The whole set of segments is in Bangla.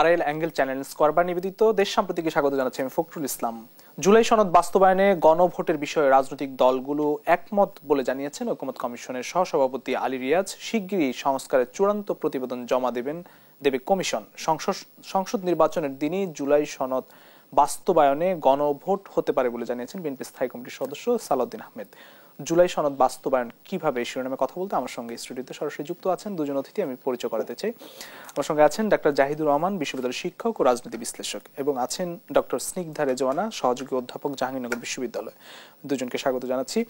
আরএল অ্যাঙ্গেল চ্যানেল স্কয়ারবার নিবেদিত দেশ সাম্প্রতিকে স্বাগত জানাচ্ছি আমি ফখরুল ইসলাম। জুলাই সনদ বাস্তবায়নে গণভোটের বিষয়ে রাজনৈতিক দলগুলো একমত বলে জানিয়েছেন ঐকমত্য কমিশনের সহসভাপতি আলী রিয়াজ। শিগগিরই সংস্কারের চূড়ান্ত প্রতিবেদন জমা দেবে কমিশন। সংসদ নির্বাচনের দিনই জুলাই সনদ বাস্তবায়নে গণভোট হতে পারে বলে জানিয়েছেন বিএনপি স্থায়ী কমিটির সদস্য সালাউদ্দিন আহমেদ। জুলাই সনদ বাস্তবায়ন কিভাবে শিরোনামে কথা বলতে আমার সঙ্গে স্টুডিওতে সরাসরি যুক্ত আছেন দুজন অতিথি। আমি পরিচয় করাতে চাই। আমার সঙ্গে আছেন ডক্টর জাহিদুর রহমান, বিশ্ববিদ্যালয়ের শিক্ষক ও রাজনীতি বিশ্লেষক, এবং আছেন ডক্টর স্নিগ্ধা রেজওয়ানা, সহযোগী অধ্যাপক, জাহাঙ্গীরনগর বিশ্ববিদ্যালয়। দুজনকে স্বাগত জানাচ্ছি।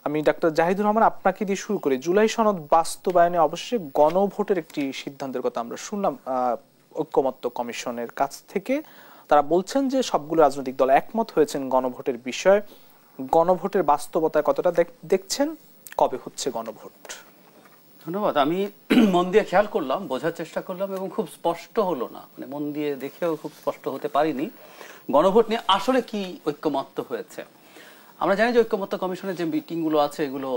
আমি ডক্টর জাহিদুর রহমান আপনাকে দিয়ে শুরু করি। জুলাই সনদ বাস্তবায়নে অবশ্যই গণভোটের একটি সিদ্ধান্তের কথা আমরা শুনলাম ঐকমত্য কমিশনের কাছ থেকে। তারা বলছেন যে সবগুলো রাজনৈতিক দল একমত হয়েছেন গণভোটের বিষয়ে। গণভোটের বাস্তবতা কতটা দেখছেন? কবে হচ্ছে গণভোট? ধন্যবাদ। আমি মন দিয়ে খেয়াল করলাম, বোঝার চেষ্টা করলাম এবং খুব স্পষ্ট হলো না, মানে মন দিয়ে দেখেও খুব স্পষ্ট হতে পারিনি গণভোট নিয়ে আসলে কি ঐক্যমত্য হয়েছে। আমরা জানি যে ঐক্যমত্য কমিশনের যে মিটিংগুলো আছে এগুলো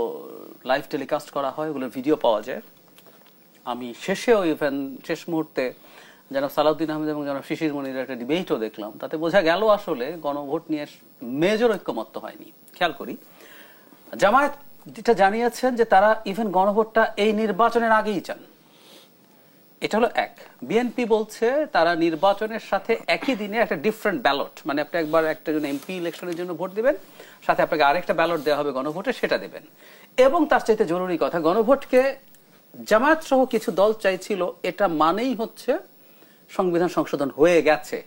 লাইভ টেলিকাস্ট করা হয়, এগুলোর ভিডিও পাওয়া যায়। আমি শেষেও ইভেন শেষ মুহূর্তে জনাব সালাউদ্দিন আহমেদ এবং জনাব শিশির মনিরের একটা ডিবেটও দেখলাম, তাতে বোঝা গেল আসলে গণভোট নিয়ে মেজর ঐক্যমত্য হয়নি। খেয়াল করি, জামায়াত যেটা জানিয়েছেন যে তারা ইভেন গণভোটটা এই নির্বাচনের আগেই চান, এটা হলো এক। বিএনপি বলছে তারা নির্বাচনের সাথে একই দিনে একটা ডিফারেন্ট ব্যালট, মানে আপনি একবার একটা জন্য এমপি ইলেকশনের জন্য ভোট দিবেন, সাথে আপনাকে আরেকটা ব্যালট দেওয়া হবে গণভোটে, সেটা দেবেন। এবং তার চাইতে জরুরি কথা, গণভোটকে জামায়াত সহ কিছু দল চাইছিল, এটা মানেই হচ্ছে সংবিধান সংশোধন হয়ে গেছে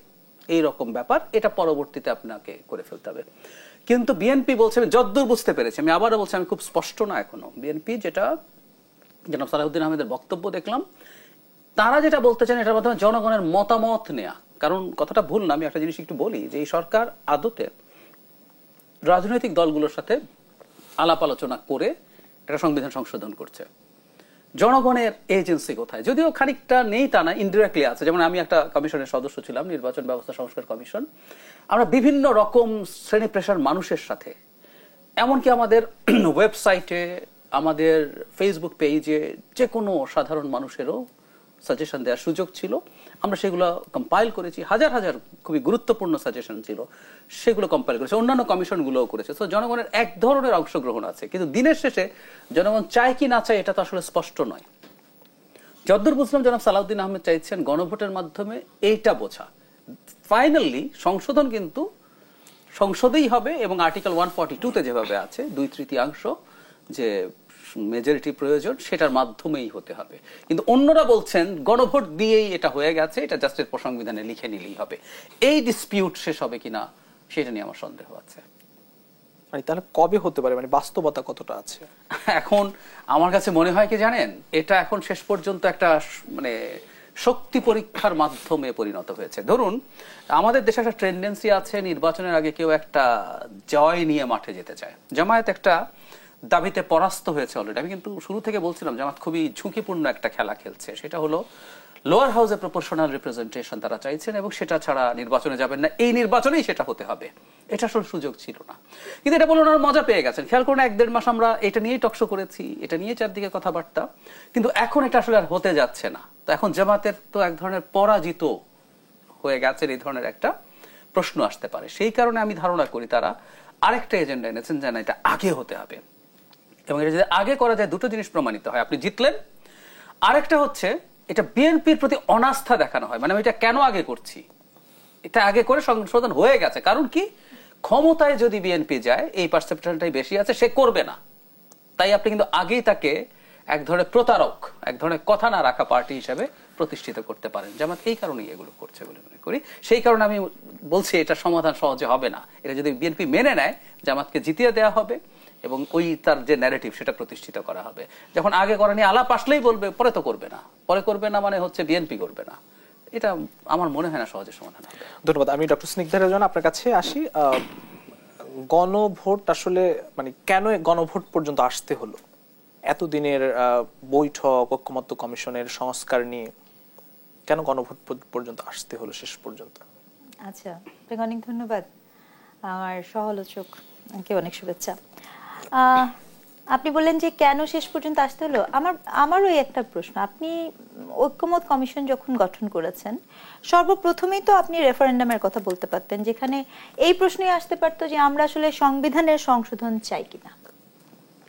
এই রকম ব্যাপার, এটা পরবর্তীতে আপনাকে করে ফেলতে হবে। কিন্তু বিএনপি বলছে, আমি যদ্দূর বুঝতে পেরেছি, আমি আবারও বলছি আমি খুব স্পষ্ট না এখনো, বিএনপি যেটা জনাব সালাউদ্দিন আহমেদের বক্তব্য দেখলাম, তারা যেটা বলতে চান এটার মাধ্যমে জনগণের মতামত নেয়া। কারণ কথাটা ভুল না, আমি একটা জিনিস একটু বলি যে এই সরকার আদতে রাজনৈতিক দলগুলোর সাথে আলাপ আলোচনা করে একটা সংবিধান সংশোধন করছে। জনগণের এজেন্সি কোথায়? যদিও খানিকটা নেই তা না, ইনডিরেক্টলি আছে। যেমন আমি একটা কমিশনের সদস্য ছিলাম, নির্বাচন ব্যবস্থা সংস্কার কমিশন। আমরা বিভিন্ন রকম শ্রেণী পেশার মানুষের সাথে, এমনকি আমাদের ওয়েবসাইটে, আমাদের ফেসবুক পেজে যে কোনো সাধারণ মানুষেরও সাজেশন দেওয়ার সুযোগ ছিল। আমরা সেগুলো কম্পাইল করেছি, হাজার হাজার খুবই গুরুত্বপূর্ণ সাজেশন ছিল, সেগুলো কম্পাইল করেছে, অন্যান্য কমিশনগুলোও করেছে। তো জনগণের এক ধরনের অংশগ্রহণ আছে, কিন্তু দিনের শেষে জনগণ চায় কি না চায় এটা তো আসলে স্পষ্ট নয়। যদ্দূর বুঝলাম জনাব সালাউদ্দিন আহমেদ চাইছেন গণভোটের মাধ্যমে এইটা বোঝা। ফাইনালি সংশোধন কিন্তু সংসদেই হবে এবং আর্টিকেল 142-তে যেভাবে আছে 2/3 যে মেজরিটি প্রয়োজন, সেটার মাধ্যমেই হতে হবে। কিন্তু অন্যরা বলছেন গণভোট দিয়েই এটা হয়ে গেছে, এটা জাস্ট সংবিধানে লিখে নিলেই হবে। এই ডিসপিউট শেষ হবে কিনা সেটা নিয়ে আমার সন্দেহ আছে। তাহলে কবে হতে পারে, মানে বাস্তবতা কতটা আছে? এখন আমার কাছে মনে হয় কি জানেন, এটা এখন শেষ পর্যন্ত একটা মানে শক্তি পরীক্ষার মাধ্যমে পরিণত হয়েছে। ধরুন আমাদের দেশে একটা টেন্ডেন্সি আছে, নির্বাচনের আগে কেউ একটা জয় নিয়ে মাঠে যেতে চায়। জামায়াত একটা দাবিতে পরাস্ত হয়েছে অলরেডি। আমি কিন্তু শুরু থেকে বলছিলাম জামায়াত খুবই ঝুঁকিপূর্ণ একটা খেলা খেলছে, সেটা হলো লোয়ার হাউসে প্রপোর্শনাল রিপ্রেজেন্টেশন তারা চাইছেন এবং সেটা ছাড়া নির্বাচনে যাবেন না, এই নির্বাচনেই সেটা হতে হবে। এটা আসলে সুযোগ ছিল না, কিন্তু এটা বলে ওনারা মজা পেয়ে গেছেন। খেয়াল করুন 1-1.5 মাস আমরা এটা নিয়েই টকশো করেছি, এটা নিয়ে চারদিকে কথাবার্তা, কিন্তু এখন এটা আসলে আর হতে যাচ্ছে না। তো এখন জামাতের তো এক ধরনের পরাজিত হয়ে গেছে, এই ধরনের একটা প্রশ্ন আসতে পারে। সেই কারণে আমি ধারণা করি তারা আরেকটা এজেন্ডা এনেছেন, যেন এটা আগে হতে হবে। এবং এটা যদি আগে করা যায় দুটো জিনিস প্রমাণিত হয়, আপনি জিতলেন, আরেকটা হচ্ছে এটা বিএনপির প্রতি অনাস্থা দেখানো হয়। মানে আমি এটা কেন আগে করছি, এটা আগে করে সংশোধন হয়ে গেছে। কারণ কি, ক্ষমতায় যদি বিএনপি যায়, এই পারসেপশনটাই বেশি আছে, সে করবে না। তাই আপনি কিন্তু আগেই তাকে এক ধরনের প্রতারক, এক ধরনের কথা না রাখা পার্টি হিসেবে প্রতিষ্ঠিত করতে পারেন। জামাত এই কারণেই এগুলো করছে বলে মনে করি। সেই কারণে আমি বলছি এটা সমাধান সহজে হবে না। এটা যদি বিএনপি মেনে নেয়, জামাতকে জিতিয়ে দেওয়া হবে এবং ওই তার যে ন্যারেটিভ সেটা প্রতিষ্ঠিত করা হবে। যখন আগে করা নিয়ে আলাপ আসলেই বলবে, পরে তো করবে না, পরে করবে না মানে হচ্ছে বিএনপি করবে না, এটা আমার মনে হয় না সহজে সমাধান হবে। ধন্যবাদ। আমি ডক্টর স্নিগ্ধা রেজওয়ানা আপনার কাছে আসি। গণভোট আসলে মানে কেন গণভোট পর্যন্ত আসতে হলো? এতদিনের বৈঠক, ঐকমত্য কমিশনের সংস্কার নিয়ে কেন গণভোট পর্যন্ত আসতে হলো শেষ পর্যন্ত? আচ্ছা, আপনাকে অনেক ধন্যবাদ। আমার সহলোচককে অনেক শুভেচ্ছা। আপনি বললেন যে কেন শেষ পর্যন্ত আসতে হলো, আমারও একটা প্রশ্ন। আপনি ঐক্যমত কমিশন যখন গঠন করেছেন, সর্বপ্রথমেই তো আপনি রেফারেন্ডামের কথা বলতে পারতেন, যেখানে এই প্রশ্নই আসতে পারতো যে আমরা আসলে সংবিধানের সংশোধন চাই কিনা।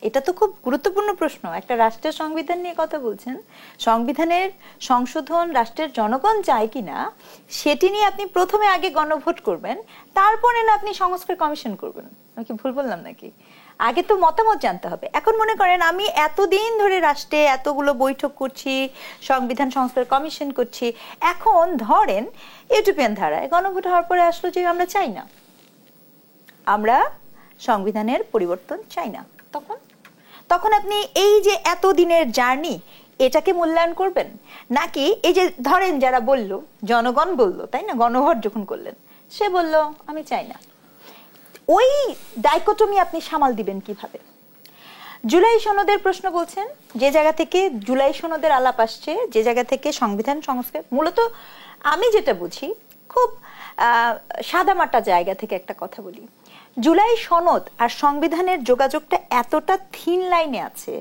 এটা তো খুব গুরুত্বপূর্ণ প্রশ্ন। একটা রাষ্ট্রের সংবিধান নিয়ে কথা বলছেন, সংবিধানের সংশোধন রাষ্ট্রের জনগণ চায় কিনা সেটি নিয়ে আপনি প্রথমে আগে গণভোট করবেন, তারপরে না আপনি সংস্কার কমিশন করবেন। আমি কি ভুল বললাম নাকি? আগে তো মতামত জানতে হবে। এখন মনে করেন আমি এতদিন ধরে রাষ্ট্রে এতগুলো বৈঠক করছি, সংবিধান সংস্কার কমিশন করছি, এখন ধরেন ইউটোপিয়ান ধারায় গণভোট হওয়ার পরে আসলো যে আমরা চাই না, আমরা সংবিধানের পরিবর্তন চাই না, তখন আপনি এই যে এতদিনের জার্নি এটাকে মূল্যায়ন করবেন, নাকি এই যে ধরেন যারা বলল, জনগণ বলল, তাই না, গণভোট যখন করলেন সে বলল আমি চাই না, ওই ডাইকোটমি আপনি সামাল দিবেন কিভাবে? জুলাই সনদের প্রশ্ন বলছেন, যে জায়গা থেকে জুলাই সনদের আলাপ আসছে, যে জায়গা থেকে সংবিধান সংস্কার, মূলত আমি যেটা বুঝি খুব সাদামাটা জায়গা থেকে একটা কথা বলি, জুলাই সনদ আর সংবিধানের যোগাযোগটা এতটা থিন লাইনে আছে।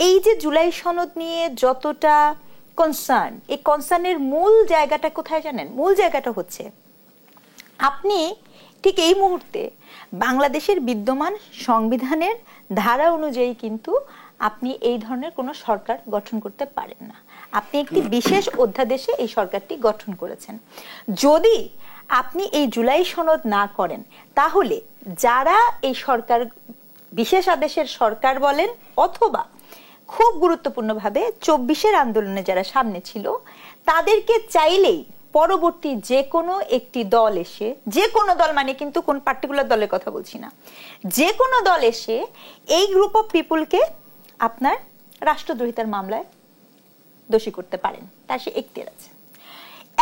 এই যে জুলাই সনদ নিয়ে যতটা কনসার্ন, এই কনসার্নের মূল জায়গাটা কোথায় জানেন? মূল জায়গাটা হচ্ছে আপনি ঠিক এই মুহূর্তে বাংলাদেশের বিদ্যমান সংবিধানের ধারা অনুযায়ী কিন্তু আপনি এই ধরনের কোনো সরকার গঠন করতে পারেন না। আপনি একটি বিশেষ অধ্যাদেশে এই সরকারটি গঠন করেছেন। যদি আপনি এই জুলাই সনদ না করেন, তাহলে যারা এই সরকার, বিশেষ আদেশের সরকার বলেন, অথবা খুব গুরুত্বপূর্ণভাবে ২৪-এর আন্দোলনে যারা সামনে ছিল, তাদেরকে চাইলেই পরবর্তী যে কোনো একটি দল এসে, যে কোনো দল মানে কিন্তু কোন পার্টিকুলার দলের কথা বলছি না, যে কোনো দল এসে এই গ্রুপ অফ পিপুলকে আপনার রাষ্ট্রদ্রোহিতার মামলায় দোষী করতে পারেন, তার সে এখতিয়ার আছে।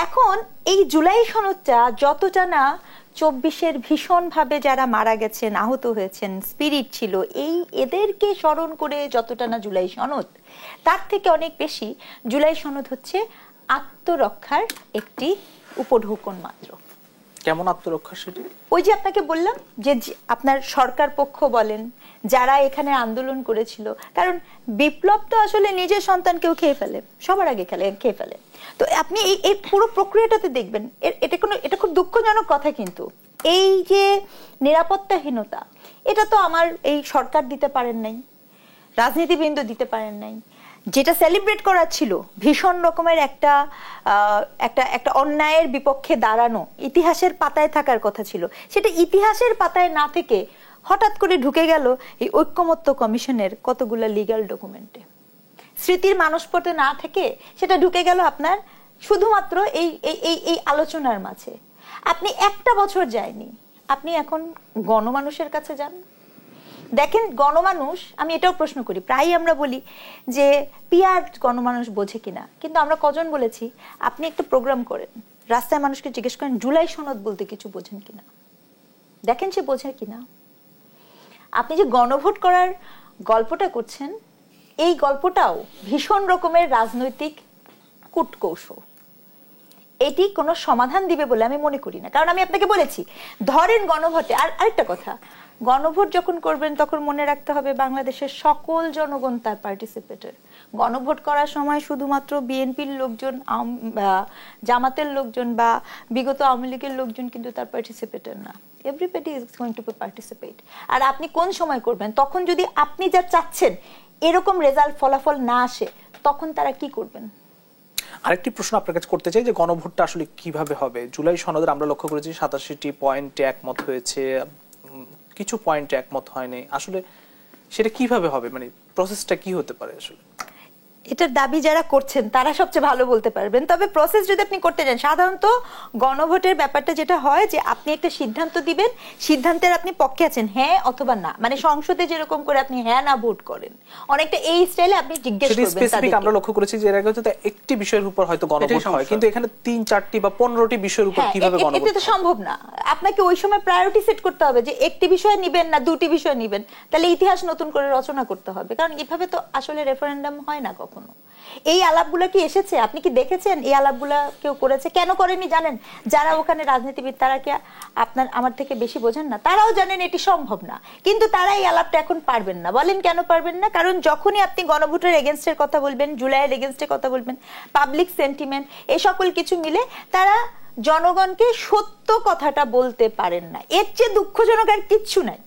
এখন এই জুলাই সনদটা যতটা না ২৪-এর ভীষণভাবে যারা মারা গেছেন, আহত হয়েছেন, স্পিরিট ছিল, এদেরকে স্মরণ করে যতটা না জুলাই সনদ, তার থেকে অনেক বেশি জুলাই সনদ হচ্ছে আত্মরক্ষার একটি উপঢৌকন মাত্র। কেমন আত্মরক্ষা সেটি? ওই যে আপনাকে বললাম যে আপনার সরকার পক্ষ বলেন, যারা এখানে আন্দোলন করেছিল, কারণ বিপ্লব তো আসলে নিজের সন্তানকেও খেয়ে ফেলে, সবার আগে খেয়ে ফেলে। তো আপনি এই পুরো প্রক্রিয়াটাতে দেখবেন, এটা খুব দুঃখজনক কথা, কিন্তু এই যে নিরাপত্তাহীনতা, এটা তো আমার এই সরকার দিতে পারেন নাই, রাজনীতিবৃন্দ দিতে পারেন নাই। যেটা সেলিব্রেট করার ছিল, ভীষণ রকমের একটা অন্যায়ের বিপক্ষে দাঁড়ানো, ইতিহাসের পাতায় থাকার কথা ছিল, সেটা ইতিহাসের পাতায় না থেকে হঠাৎ করে ঢুকে গেল এই ঐক্যমত্য কমিশনের কতগুলো লিগ্যাল ডকুমেন্টে। স্মৃতির মানসপটে না থেকে সেটা ঢুকে গেল আপনার শুধুমাত্র এই আলোচনার মাঝে। আপনি একটা বছর যায়নি, আপনি এখন গণমানুষের কাছে যান, দেখেন গণমানুষ, আমি এটাও প্রশ্ন করি, প্রায়ই আমরা বলি যে পিআর গণমানুষ বোঝে কিনা, কিন্তু আমরা কজন বলেছি আপনি একটা প্রোগ্রাম করেন, রাস্তায় মানুষকে জিজ্ঞেস করেন জুলাই সনদ বলতে কিছু বোঝেন কিনা, দেখেন সে বোঝে কিনা। আপনি যে গণভোট করার গল্পটা করছেন, এই গল্পটাও ভীষণ রকমের রাজনৈতিক কূটকৌশল। এটি কোনো সমাধান দিবে বলে আমি মনে করি না। কারণ আমি আপনাকে বলেছি, ধরেন গণভোটে, আর আরেকটা কথা, গণভোট যখন করবেন তখন মনে রাখতে হবে বাংলাদেশের সকল জনগণ তার পার্টিসিপেটর। গণভোট করার সময় শুধুমাত্র বিএনপির লোকজন, জামাতের লোকজন বা বিগত আওয়ামী লীগের লোকজন কিন্তু তার পার্টিসিপেটর না। Everybody is going to participate. আর আপনি কোন সময় করবেন? তখন যদি আপনি যা চাচ্ছেন এরকম রেজাল্ট, ফলাফল না আসে, তখন তারা কি করবেন? আরেকটি প্রশ্ন আপনার কাছে করতে চাই যে গণভোটটা আসলে কিভাবে হবে? জুলাই সনদের আমরা লক্ষ্য করেছি ৮৭টি পয়েন্টে একমত হয়েছে, কিছু পয়েন্টে একমত হয়নি। আসলে সেটা কিভাবে হবে, মানে প্রসেসটা কি হতে পারে? আসলে এটার দাবি যারা করছেন তারা সবচেয়ে ভালো বলতে পারবেন। তবে প্রসেস যদি আপনি করতে যান, সাধারণত গণভোটের ব্যাপারটা যেটা হয় যে আপনি একটা সিদ্ধান্ত দিবেন, সিদ্ধান্তের আপনি পক্ষে আছেন হ্যাঁ অথবা না, মানে সংসদে যেরকম করে আপনি হ্যাঁ না ভোট করেন, অনেকটা এই স্টাইলে আপনি জিজ্ঞেস করবেন স্পেসিফিক। আমরা লক্ষ্য করেছি যে এর আগে হয়তো একটি বিষয়ের উপর হয়তো গণভোট হয়, কিন্তু এখানে ৩-৪টি বা 15টি বিষয়ের উপর কিভাবে গণভোট? এটা তো সম্ভব না। আপনাকে ওই সময় প্রায়োরিটি সেট করতে হবে যে একটি বিষয় নেবেন না দুটি বিষয় নেবেন, তাহলে ইতিহাস নতুন করে রচনা করতে হবে। কারণ এভাবে তো আসলে রেফারেন্ডাম হয় না কখনো। কখনো? এই আলাপগুলো কি এসেছে? আপনি কি দেখেছেন এই আলাপগুলা কেউ করেছে? কেন করেনি জানেন? যারা ওখানে রাজনীতিবিদ তারা কি আমার থেকে বেশি বোঝেন না? তারাও জানেন এটি সম্ভব না, কিন্তু তারা এই আলাপটা এখন পারবেন না। বলেন কেন পারবেন না? কারণ যখনই আপনি গণভোটের এগেনস্টের কথা বলবেন, জুলাইয়ের এগেনস্টের কথা বলবেন, পাবলিক সেন্টিমেন্ট, এই সকল কিছু মিলে তারা জনগণকে সত্য কথাটা বলতে পারেন না। এর চেয়ে দুঃখজনক আর কিচ্ছু নাই।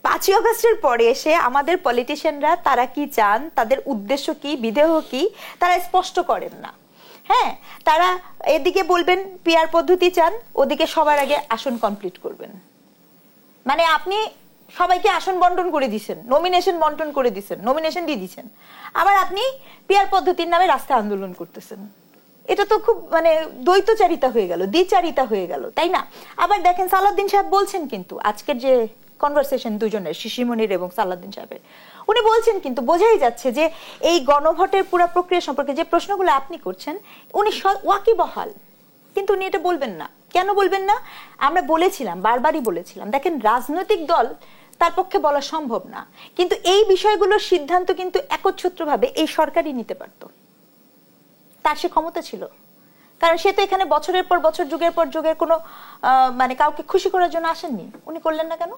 5ই আগস্টের পরে এসে আমাদের পলিটিশিয়ানরা তারা কি চান, তাদের উদ্দেশ্য কি, বিদেহ কি, তারা স্পষ্ট করেন না। হ্যাঁ, তারা এদিকে বলবেন পিআর পদ্ধতি চান, ওদিকে সবার আগে আসন কমপ্লিট করবেন। মানে আপনি সবাইকে আসন বন্টন করে দিচ্ছেন, নমিনেশন বন্টন করে দিচ্ছেন, নমিনেশন দিয়ে দিচ্ছেন, আবার আপনি পিআর পদ্ধতির নামে রাস্তায় আন্দোলন করতেছেন। এটা তো খুব মানে দ্বৈতচারিতা হয়ে গেল, দ্বিচারিতা হয়ে গেল, তাই না? আবার দেখেন সালাউদ্দিন সাহেব বলছেন কিন্তু আজকের যে কনভারসেশন দুজনের, শিশিরমণির এবং সালাউদ্দিন সাহেবের, উনি বলছেন কিন্তু বোঝাই যাচ্ছে যে এই গণভোটের পুরো প্রক্রিয়া সম্পর্কে যে প্রশ্নগুলো আপনি করছেন উনি ওয়াকিবহাল, কিন্তু উনি এটা বলবেন না। কেন বলবেন না? আমরা বলেছিলাম, বারবারই বলেছিলাম, দেখেন রাজনৈতিক দল তার পক্ষে বলা সম্ভব না, কিন্তু এই বিষয়গুলোর সিদ্ধান্ত কিন্তু একচ্ছত্রভাবে এই সরকারই নিতে পারত, তার সে ক্ষমতা ছিল। কারণ সে তো এখানে বছরের পর বছর, যুগের পর যুগের কোনো মানে কাউকে খুশি করার জন্য আসেননি। উনি করলেন না কেন?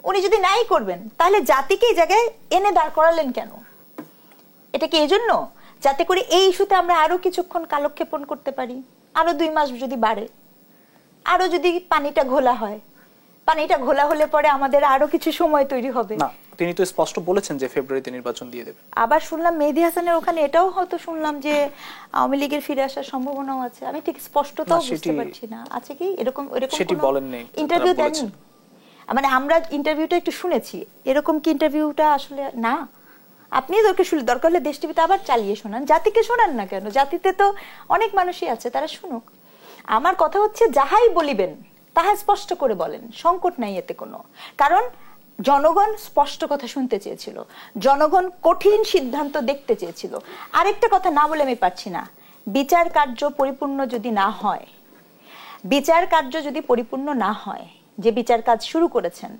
উনি যদি নাই করবেন তাহলে জাতিকে এই জায়গায় এনে দাঁড় করালেন কেন? এটা কি এই জন্য যাতে করে এই ইস্যুতে আমরা আরো কিছুক্ষণ কালক্ষেপণ করতে পারি, আরো 2 মাস যদি বাড়ে, আরো যদি পানিটা ঘোলা হয়, পানিটা ঘোলা হলে পরে আমাদের আরো কিছু সময় তৈরি হবে না? তিনি তো স্পষ্ট বলেছেন যে ফেব্রুয়ারিতে নির্বাচন দিয়ে দেবেন। আবার শুনলাম মেহেদী হাসানের ওখানে এটাও হয়তো শুনলাম যে আওয়ামী লীগের ফিরে আসার সম্ভাবনাও আছে। আমি ঠিক স্পষ্টতাও বুঝতে পারছি না, আছে কি এরকম? সেটি বলেননি, ইন্টারভিউ দেননি? মানে আমরা ইন্টারভিউটা একটু শুনেছি, এরকম কি ইন্টারভিউটা আসলে না? আপনি দরকার হলে দেশ টিভিতে আবার চালিয়ে শোনান, জাতিকে শোনান না কেন? জাতিতে তো অনেক মানুষই আছে, তারা শুনুক। আমার কথা হচ্ছে যাহাই বলিবেন তাহা স্পষ্ট করে বলেন, সংকট নাই এতে কোনো। কারণ জনগণ স্পষ্ট কথা শুনতে চেয়েছিল, জনগণ কঠিন সিদ্ধান্ত দেখতে চেয়েছিল। আরেকটা কথা না বলে আমি পারছি না, বিচার কার্য পরিপূর্ণ যদি না হয়, বিচার কার্য যদি পরিপূর্ণ না হয়, যে বিচার কাজ শুরু করেছেন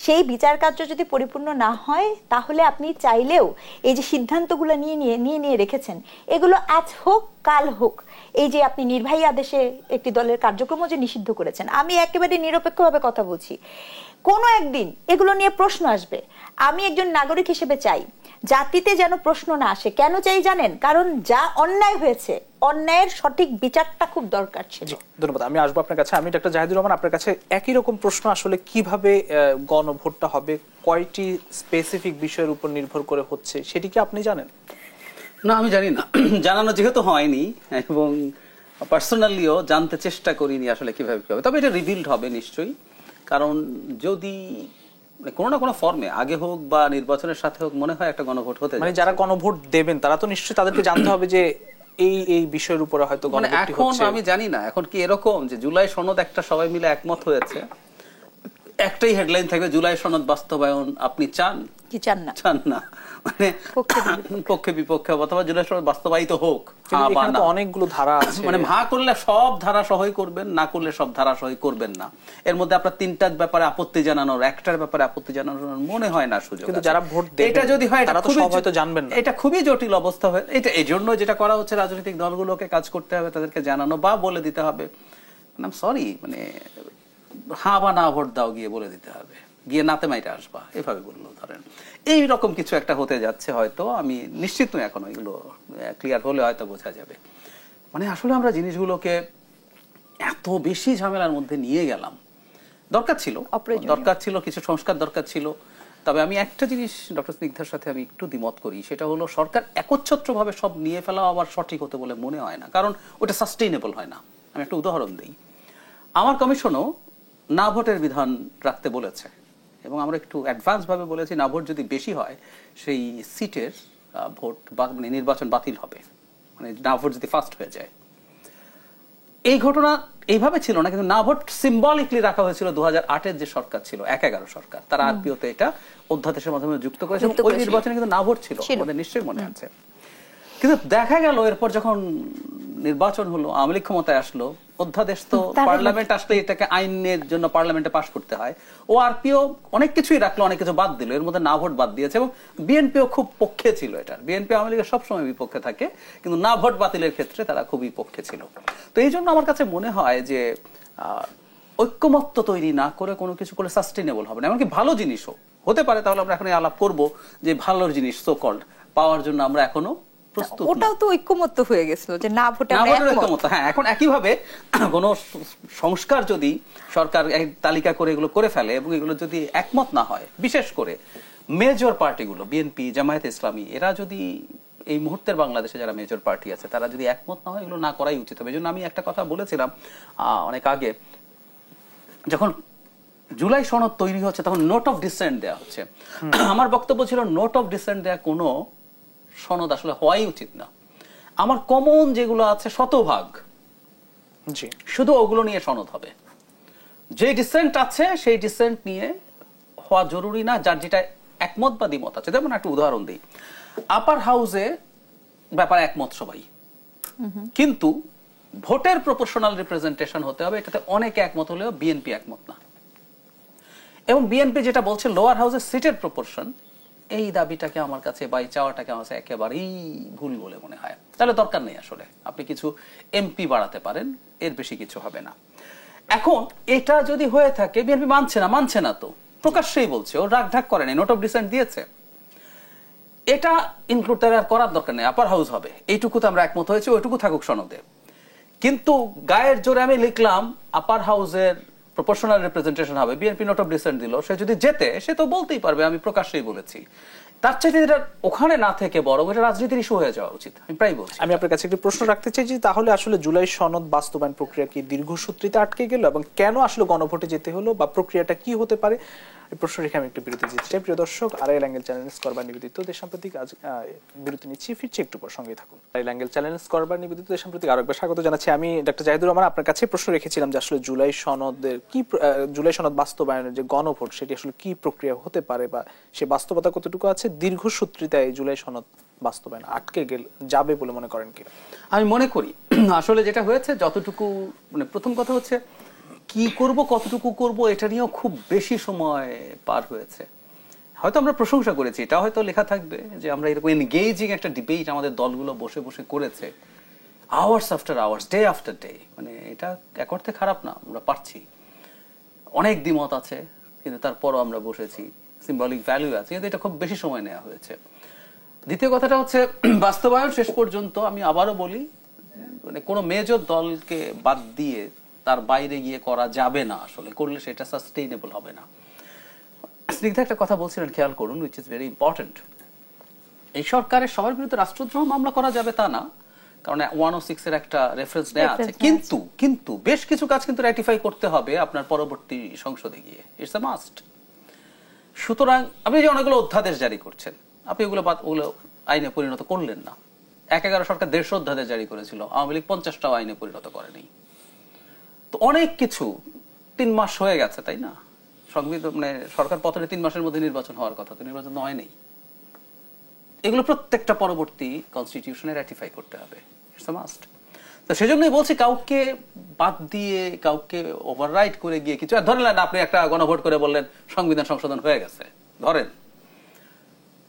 সেই বিচার কার্য যদি পরিপূর্ণ না হয়, তাহলে আপনি চাইলেও এই যে সিদ্ধান্তগুলো নিয়ে রেখেছেন, এগুলো আজ হোক কাল হোক, এই যে আপনি নির্বাহী আদেশে একটি দলের কার্যক্রম যে নিষিদ্ধ করেছেন, আমি একেবারে নিরপেক্ষভাবে কথা বলছি, কোনো একদিন এগুলো নিয়ে প্রশ্ন আসবে। আমি একজন নাগরিক হিসেবে চাই জাতিতে যেন প্রশ্ন না আসে। কেন চাই জানেন? কারণ যা অন্যায় হয়েছে, অন্যায়ের সঠিক বিচারটা খুব দরকার ছিল। ধন্যবাদ। আমি আসবো আপনার কাছে। আমি ডাক্তার জাহিদুর রহমান, আপনার কাছে একই রকম প্রশ্ন, আসলে কিভাবে গণভোটটা হবে, কয়টি স্পেসিফিক বিষয়ের উপর নির্ভর করে হচ্ছে, সেটি কি আপনি জানেন? না, আমি জানি না। জানানো যেহেতু হয়নি এবং পার্সোনালিও জানতে চেষ্টা করিনি আসলে কিভাবে কি হবে, তবে এটা রিভিলড হবে নিশ্চয়ই। কারণ যদি কোনো না কোনো ফর্মে আগে হোক বা নির্বাচনের সাথে হোক, মনে হয় একটা গণভোট হতে, মানে যারা গণভোট দেবেন তারা তো নিশ্চয়ই তাদেরকে জানতে হবে যে এই বিষয়ের উপরে হয়তো গণভোটটি হচ্ছে। এখন আমি জানি না এখন কি এরকম যে জুলাই সনদ একটা সবাই মিলে একমত হয়েছে, একটাই হেডলাইন থাকবে জুলাই সনদ বাস্তবায়ন আপনি চান কি চান না, চান না, মানে পক্ষে বিপক্ষে, অথবা জুলাই সনদ বাস্তবায়িত হোক। অনেকগুলো ধারা আছে, মানে হা করলে সব ধারা সহই করবেন, না করলে সব ধারা সহই করবেন না। এর মধ্যে আপনার 3টার ব্যাপারে আপত্তি জানানোর, একটার ব্যাপারে আপত্তি জানানোর মনে হয় না সুযোগ। কিন্তু যারা ভোট দেবে এটা যদি হয় তারা তো সব হয়তো জানবেন না। এটা খুবই জটিল অবস্থা হয়। এটা এই জন্য যেটা করা হচ্ছে, রাজনৈতিক দলগুলোকে কাজ করতে হবে, তাদেরকে জানানো বা বলে দিতে হবে, সরি মানে হ্যাঁ বা না ভোট দাও, গিয়ে বলে দিতে হবে, গিয়ে নাতে মাইটা আসবা, এভাবে বললো ধরেন। এইরকম কিছু একটা হতে যাচ্ছে হয়তো, আমি নিশ্চিত নই এখনো, এগুলো ক্লিয়ার হলে হয়তো বোঝা যাবে। মানে আসলে আমরা জিনিসগুলোকে এত বেশি ঝামেলার মধ্যে নিয়ে গেলাম, দরকার ছিল কিছু সংস্কার দরকার ছিল। তবে আমি একটা জিনিস ডক্টর স্নিগ্ধার সাথে আমি একটু দ্বিমত করি, সেটা হলো সরকার একচ্ছত্রভাবে সব নিয়ে ফেলা আবার সঠিক হতে বলে মনে হয় না, কারণ ওটা সাস্টেইনেবল হয় না। আমি একটা উদাহরণ দিই, আমার কমিশনও না ভোটের বিধান রাখতে বলেছে, এবং আমরা একটু অ্যাডভান্স ভাবে বলেছি না ভোট যদি বেশি হয় সেই সিটের ভোট মানে নির্বাচন বাতিল হবে, মানে না ভোট যদি ফার্স্ট হয়ে যায়। এই ঘটনা এইভাবে ছিল না, কিন্তু না ভোট সিম্বলিকলি রাখা হয়েছিল 2008-এর যে সরকার ছিল, 1-11 সরকার, তারা আরপিওতে এটা অধ্যাদেশের মাধ্যমে যুক্ত করেছে। ওই নির্বাচনে কিন্তু না ভোট ছিল, আমাদের নিশ্চয়ই মনে আছে। কিন্তু দেখা গেল এরপর যখন নির্বাচন হলো, আওয়ামী লীগ ক্ষমতায় আসলো, অধ্যাদেশ তো তার পার্লামেন্ট আসলে এটাকে আইনের জন্য পার্লামেন্টে পাশ করতে হয়। ওআরপিও অনেক কিছুই রাখলো, অনেক কিছু বাদ দিল, এর মধ্যে না ভোট বাদ দিয়েছে। এবং বিএনপিও খুব পক্ষে ছিল এটা। বিএনপি আওয়ামী লীগের সবসময় বিপক্ষে থাকে, কিন্তু না ভোট বাতিলের ক্ষেত্রে তারা খুবই পক্ষে ছিল। তো এই জন্য আমার কাছে মনে হয় যে ঐক্যমত্য তৈরি না করে কোনো কিছু করে সাস্টেনেবল হবে না। এমনকি ভালো জিনিসও হতে পারে, তাহলে আমরা এখন আলাপ করব যে ভালো জিনিস সো কল্ড পাওয়ার জন্য আমরা এখনো প্রস্তুত না। ওটাও তো ঐক্যমত্য হয়ে গেছিল যে না ভোটে না আমরা ভোটের একমত। ঐক্যমত্য। হ্যাঁ, এখন একইভাবে কোনো সংস্কার যদি সরকার তালিকা করে এগুলো করে ফেলে এবং এগুলো যদি একমত না হয়, বিশেষ করে মেজর পার্টিগুলো বিএনপি, জামায়াতে ইসলামী, এরা যদি এই মুহূর্তের বাংলাদেশে যারা মেজর পার্টি আছে তারা যদি একমত না হয়, এগুলো না করাই উচিত হবে। এই জন্য আমি একটা কথা বলেছিলাম অনেক আগে, যখন জুলাই সনদ তৈরি হচ্ছে তখন নোট অফ ডিসেন্ট দেওয়া হচ্ছে। আমার বক্তব্য ছিল নোট অফ ডিসেন্ট দেওয়া কোনো সনদ আসলে হওয়াই উচিত না। আমার কমন যেগুলো আছে শতভাগ, জি, শুধু ওগুলো নিয়ে সনদ হবে। যে ডিসেন্ট আছে সেই ডিসেন্ট নিয়ে হওয়া জরুরি না, যার যেটা একমত বা দ্বিমত আছে। যেমন একটা উদাহরণ দিই, আপার হাউসে ব্যাপারে একমত সবাই, কিন্তু ভোটের প্রপোর্শনাল রিপ্রেজেন্টেশন হতে হবে, এটাতে অনেকে একমত হলেও বিএনপি একমত না। এবং বিএনপি যেটা বলছে লোয়ার হাউসের সিটের প্রপোর্শন, এই দাবিটাকে আমার কাছে বা এই চাওয়াটাকে আমার কাছে একেবারেই ভুল বলে মনে হয়। তাহলে দরকার নেই আসলে, আপনি কিছু এমপি বাড়াতে পারেন, এর বেশি কিছু হবে না। এখন এটা যদি হয়ে থাকে, বিএনপি মানছে না তো প্রকাশ্যেই বলছে, ও রাগ ঢাক করে নাই, নোট অফ ডিসেন্ট দিয়েছে, এটা ইনক্লুড তার করার দরকার নেই, আপার হাউস হবে, এইটুকু তো আমরা একমত হয়েছি, ওইটুকু থাকুক সনদে। কিন্তু গায়ের জোরে আমি লিখলাম আপার হাউসের প্রপোর্শনাল রিপ্রেজেন্টেশন হবে, বিএনপি নোট অফ ডিসেন্ট দিল, সে যদি জেতে সে তো বলতেই পারবে আমি প্রকাশ্যেই বলেছি। তার চাইতে এটা ওখানে না থেকে বরং এটা রাজনীতির ইস্যু হয়ে যাওয়া উচিত, আমি প্রায় বলছি। আমি আপনার কাছে একটি প্রশ্ন রাখতে চাই যে তাহলে আসলে জুলাই সনদ বাস্তবায়ন প্রক্রিয়া কি দীর্ঘসূত্রিতে আটকে গেল এবং কেন আসলে গণভোটে যেতে হলো বা প্রক্রিয়াটা কি হতে পারে, এই প্রশ্ন রেখে আমি একটু বিরতি দিতে চাই। প্রিয় দর্শক, আড়াই অ্যাঙ্গেল চ্যানেল স্কয়ার নিবেদিত দেশসাম্প্রতিক আজ বিরতি নিচ্ছি, ফিরছি একটু পর, সঙ্গেই থাকুন। আড়াই অ্যাঙ্গেল চ্যানেল স্কয়ার নিবেদিত দেশসাম্প্রতিক আরেকবার স্বাগত জানাচ্ছি। আমি ডক্টর জাহিদুর রহমান আপনার কাছে প্রশ্ন রেখেছিলাম যে আসলে জুলাই সনদ বাস্তবায়নের যে গণভোট, সেটি আসলে কি প্রক্রিয়া হতে পারে বা সে বাস্তবতা কতটুকু আছে, দীর্ঘসূত্রিতায় জুলাই সনদ বাস্তবায়ন আটকে যাবে বলে মনে করেন কি? আমি মনে করি আসলে যেটা হয়েছে, যতটুকু মানে প্রথম কথা হচ্ছে কি করব, কতটুকু করব, এটা নিয়েও খুব বেশি সময় পার হয়েছে। হয়তো আমরা প্রশংসা করেছি, এটা হয়তো লেখা থাকবে যে আমরা এরকম এনগেজিং একটা ডিবেট আমাদের দলগুলো বসে বসে করেছে, hours after hours, day after day. মানে এটা এক অর্থে খারাপ না, আমরা পারছি। অনেক দ্বিমত আছে, কিন্তু তারপরও আমরা বসেছি, সিম্বলিক ভ্যালু আছে, কিন্তু এটা খুব বেশি সময় নেওয়া হয়েছে। দ্বিতীয় কথাটা হচ্ছে বাস্তবায়ন শেষ পর্যন্ত, আমি আবারও বলি, মানে কোনো মেজর দলকে বাদ দিয়ে তার বাইরে গিয়ে করা যাবে না। আসলে করলে সেটা সাস্টেইনেবল হবে না। স্নিগ্ধা একটা কথা বলছিলেন, খেয়াল করুন, উইচ ইজ ভেরি ইম্পর্টেন্ট। এই সরকারের সবার বিরুদ্ধে রাষ্ট্রদ্রোহ মামলা করা যাবে তা না, কারণ 106 এর একটা রেফারেন্স দেওয়া আছে, কিন্তু বেশ কিছু কাজ কিন্তু রাটিফাই করতে হবে আপনার পরবর্তী সংসদে গিয়ে, ইটস আ মাস্ট। সুতরাং আপনি যে অনেকগুলো অধ্যাদেশ জারি করছেন, আপনি ওগুলো আইনে পরিণত করলেন না। 11 সরকার 150 অধ্যাদেশ জারি করেছিল, আওয়ামী লীগ 50টাও আইনে পরিণত করেনি। তো অনেক কিছু 3 মাস হয়ে গেছে, তাই না? সংবিধান মানে সরকার পতনের 3 মাসের মধ্যে নির্বাচন হওয়ার কথা, তো নির্বাচন হয়নি। এগুলো প্রত্যেকটা পরবর্তী কনস্টিটিউশনে রাটিফাই করতে হবে, ইটস আ মাস্ট। তো সেজন্যই বলছি, কাউকে বাদ দিয়ে কাউকে ওভাররাইড করে গিয়ে কিছু ধরে নেন, আপনি একটা গণভোট করে বললেন সংবিধান সংশোধন হয়ে গেছে, ধরেন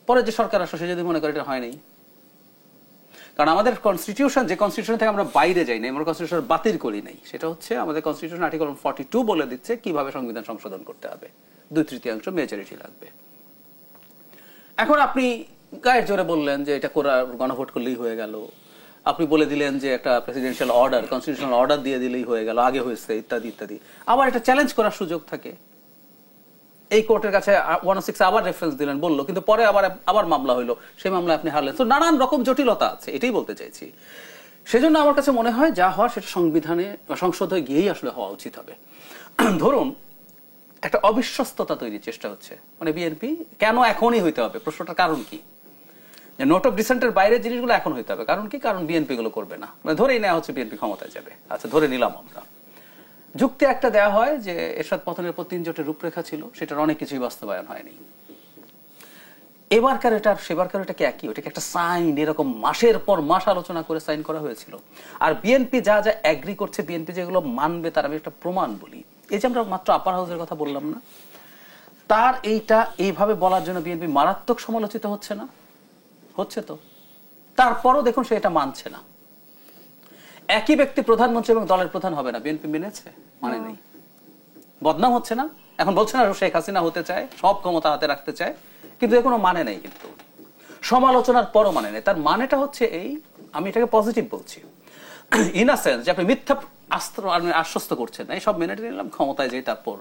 পরে যে সরকার আসলে সে যদি মনে করে এটা হয়নি, কারণ আমাদের কনস্টিটিউশন, যে কনস্টিটিউশন থেকে আমরা বাইরে যাই না, আমরা কনস্টিটিউশন বাতিল করি নাই, সেটা হচ্ছে আমাদের কনস্টিটিউশন আর্টিকেল 42 বলে দিচ্ছে কিভাবে সংবিধান সংশোধন করতে হবে, 2/3 মেজরিটি লাগবে। এখন আপনি গায়ের জোরে বললেন যে এটা করা গণভোট করলেই হয়ে গেল, আপনি বলে দিলেন যে একটা প্রেসিডেন্সিয়াল অর্ডার, কনস্টিটিউশনাল অর্ডার দিয়ে দিলেই হয়ে গেল, আগে হয়েছে, ইত্যাদি ইত্যাদি। আবার এটা চ্যালেঞ্জ করার সুযোগ থাকে, এই কোর্টের কাছে 106 আবার রেফারেন্স দিলেন, বললো, কিন্তু পরে আবার মামলা হইলো, সেই মামলায় আপনি হারলেন। তো নানান রকম জটিলতা আছে, এটাই বলতে চাইছি। সেজন্য আমার কাছে মনে হয় যা হওয়া সেটা সংবিধানে সংসদে গিয়েই আসলে হওয়া উচিত হবে। ধরুন একটা অবিশ্বস্ততা তৈরির চেষ্টা হচ্ছে, মানে বিএনপি কেন এখনই হইতে হবে, প্রশ্নটার কারণ কি? নোট অফ ডিসেন্টের বাইরের জিনিসগুলো এখন হইতে হবে, কারণ কি? কারণ বিএনপি গুলো করবে না, মানে ধরেই নেওয়া হচ্ছে বিএনপি ক্ষমতায় যাবে। আচ্ছা, ধরে নিলাম আমরা, যুক্তি একটা দেয়া হয় যে এরশাদ পতনের পর 3 জোটের রূপরেখা ছিল, সেটার অনেক কিছুই বাস্তবায়ন হয়নি। এবারকার এটা সেবারকার এটা কি একই? ওটাকে একটা সাইন এরকম মাসের পর মাস আলোচনা করে সাইন করা হয়েছিল। আর বিএনপি যা যা এগ্রি করছে, বিএনপি যেগুলো মানবে, তার আমি একটা প্রমাণ বলি। এই যে আমরা মাত্র আপার হাউসের কথা বললাম না, তার এইটা এইভাবে বলার জন্য বিএনপি মারাত্মক সমালোচিত হচ্ছে না? হচ্ছে তো। তারপরও দেখুন সে এটা মানছে না। একই ব্যক্তি প্রধানমন্ত্রী এবং দলের প্রধান হবে না, বিএনপি মেনেছে? মানে নেই। বদনাম হচ্ছে না? এখন বলছে না শেখ হাসিনা হতে চায়, সব ক্ষমতা হাতে রাখতে চায়, কিন্তু এখনো মানে নেই। কিন্তু সমালোচনার পরও মানে নেই। তার মানেটা হচ্ছে এই, আমি এটাকে পজিটিভ বলছি, ইন আ সেন্স যে আপনি মিথ্যা আশ্বস্ত করছেন না, এই সব মেনে নিলাম, ক্ষমতায় যাই, তারপর